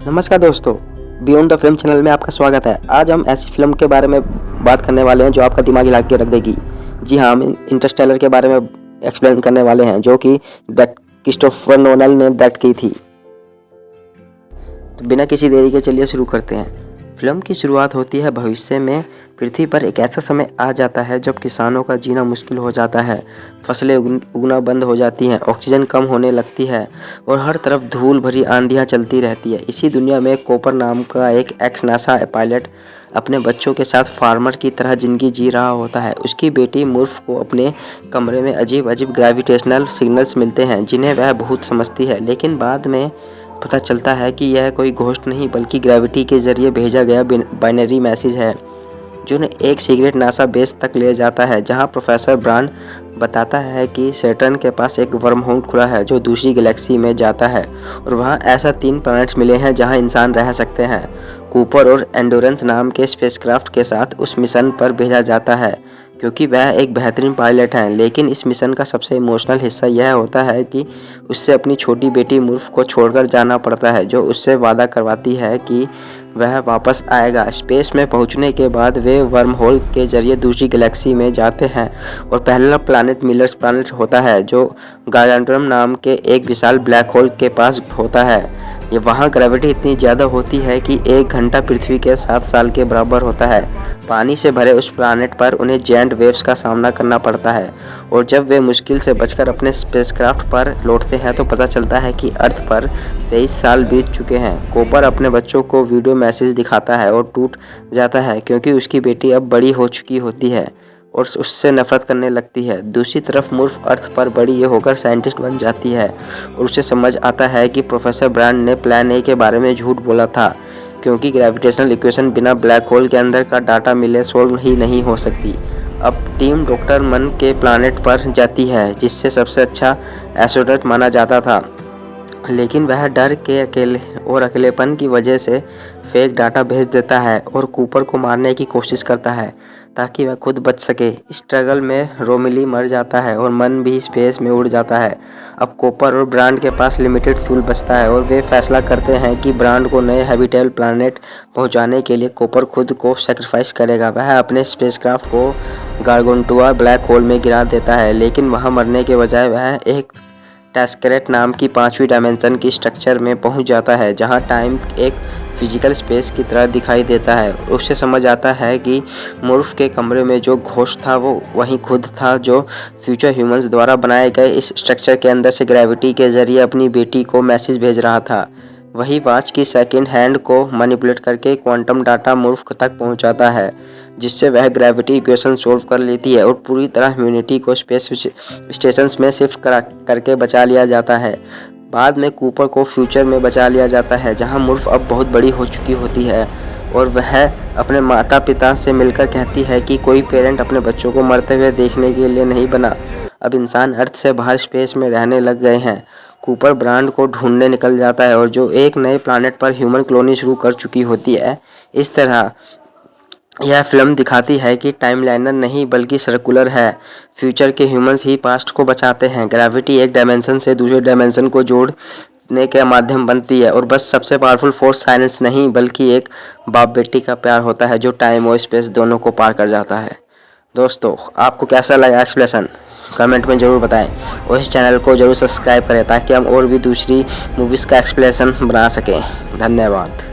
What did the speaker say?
नमस्कार दोस्तों, beyond the film channel में आपका स्वागत है। आज हम ऐसी फिल्म के बारे में बात करने वाले हैं जो आपका दिमाग हिला के रख देगी। जी हाँ, हम इंटरस्टेलर के बारे में एक्सप्लेन करने वाले हैं जो कि क्रिस्टोफर नोलन ने डायरेक्ट की थी। तो बिना किसी देरी के चलिए शुरू करते हैं। फिल्म की शुरुआत होती है भविष्य में। पृथ्वी पर एक ऐसा समय आ जाता है जब किसानों का जीना मुश्किल हो जाता है, फसलें उगना बंद हो जाती हैं, ऑक्सीजन कम होने लगती है और हर तरफ धूल भरी आंधियां चलती रहती है। इसी दुनिया में कॉपर नाम का एक एक्स नासा पायलट अपने बच्चों के साथ फार्मर की तरह ज़िंदगी जी रहा होता है। उसकी बेटी मुर्फ को अपने कमरे में अजीब अजीब ग्रेविटेशनल सिग्नल्स मिलते हैं जिन्हें वह बहुत समझती है, लेकिन बाद में पता चलता है कि यह कोई घोस्ट नहीं बल्कि ग्रेविटी के जरिए भेजा गया बाइनरी मैसेज है जो उन्हें एक सीक्रेट नासा बेस तक ले जाता है, जहां प्रोफेसर ब्रांड बताता है कि सैटर्न के पास एक वर्म होल खुला है जो दूसरी गैलेक्सी में जाता है और वहां ऐसा 3 प्लैनेट्स मिले हैं जहां इंसान रह सकते हैं। कूपर और एंडोरेंस नाम के स्पेसक्राफ्ट के साथ उस मिशन पर भेजा जाता है क्योंकि वह एक बेहतरीन पायलट हैं। लेकिन इस मिशन का सबसे इमोशनल हिस्सा यह होता है कि उससे अपनी छोटी बेटी मुर्फ को छोड़कर जाना पड़ता है, जो उससे वादा करवाती है कि वह वापस आएगा। स्पेस में पहुंचने के बाद वे वर्म होल के जरिए दूसरी गैलेक्सी में जाते हैं और पहला प्लैनेट मिलर्स प्लैनेट होता है जो गार्गांटुरम नाम के एक विशाल ब्लैक होल के पास होता है। ये वहाँ ग्रेविटी इतनी ज़्यादा होती है कि 1 घंटा पृथ्वी के 7 साल के बराबर होता है। पानी से भरे उस प्लैनेट पर उन्हें जायंट वेव्स का सामना करना पड़ता है और जब वे मुश्किल से बचकर अपने स्पेसक्राफ्ट पर लौटते हैं तो पता चलता है कि अर्थ पर 23 साल बीत चुके हैं। कॉपर अपने बच्चों को वीडियो मैसेज दिखाता है और टूट जाता है क्योंकि उसकी बेटी अब बड़ी हो चुकी होती है और उससे नफरत करने लगती है। दूसरी तरफ मुर्फ अर्थ पर बड़ी होकर साइंटिस्ट बन जाती है और उसे समझ आता है कि प्रोफेसर ब्रांड ने प्लान ए के बारे में झूठ बोला था क्योंकि ग्रेविटेशनल इक्वेशन बिना ब्लैक होल के अंदर का डाटा मिले सोल्व ही नहीं हो सकती। अब टीम डॉक्टर मन के प्लानेट पर जाती है जिससे सबसे अच्छा एस्ट्रोनॉट माना जाता था, लेकिन वह डर के अकेलेपन की वजह से फेक डाटा भेज देता है और कूपर को मारने की कोशिश करता है ताकि वह खुद बच सके। स्ट्रगल में रोमिली मर जाता है और मन भी स्पेस में उड़ जाता है। अब कॉपर और ब्रांड के पास लिमिटेड फ्यूल बचता है और वे फैसला करते हैं कि ब्रांड को नए हैबिटेबल प्लैनेट पहुंचाने के लिए कॉपर खुद को सेक्रीफाइस करेगा। वह अपने स्पेसक्राफ्ट को गार्गोंटुआ ब्लैक होल में गिरा देता है, लेकिन वहां मरने के बजाय वह एक टैस्करेट नाम की 5वीं डायमेंशन की स्ट्रक्चर में पहुंच जाता है जहां टाइम एक फिजिकल स्पेस की तरह दिखाई देता है। उसे समझ आता है कि मुर्फ के कमरे में जो घोस्ट था वो वही खुद था जो फ्यूचर ह्यूमंस द्वारा बनाए गए इस स्ट्रक्चर के अंदर से ग्रेविटी के जरिए अपनी बेटी को मैसेज भेज रहा था। वही वॉच की सेकंड हैंड को मैनिपुलेट करके क्वांटम डाटा मुर्फ तक पहुंचाता है जिससे वह ग्रेविटी इक्वेशन सोल्व कर लेती है और पूरी तरह ह्यूमैनिटी को स्पेस स्टेशंस में शिफ्ट करके बचा लिया जाता है। बाद में कूपर को फ्यूचर में बचा लिया जाता है जहां मुर्फ अब बहुत बड़ी हो चुकी होती है और वह अपने माता पिता से मिलकर कहती है कि कोई पेरेंट अपने बच्चों को मरते हुए देखने के लिए नहीं बना। अब इंसान अर्थ से बाहर स्पेस में रहने लग गए हैं। कूपर ब्रांड को ढूंढने निकल जाता है और जो एक नए प्लैनेट पर ह्यूमन कॉलोनी शुरू कर चुकी होती है। इस तरह यह फिल्म दिखाती है कि टाइमलाइनर नहीं बल्कि सर्कुलर है। फ्यूचर के ह्यूमंस ही पास्ट को बचाते हैं। ग्रेविटी एक डायमेंशन से दूसरे डायमेंशन को जोड़ने का माध्यम बनती है और बस सबसे पावरफुल फोर्स साइंस नहीं बल्कि एक बाप बेटी का प्यार होता है जो टाइम और स्पेस दोनों को पार कर जाता है। दोस्तों, आपको कैसा लगा एक्सप्लेनेशन कमेंट में ज़रूर बताएं और इस चैनल को ज़रूर सब्सक्राइब करें ताकि हम और भी दूसरी मूवीज़ का एक्सप्लेनेशन बना सकें। धन्यवाद।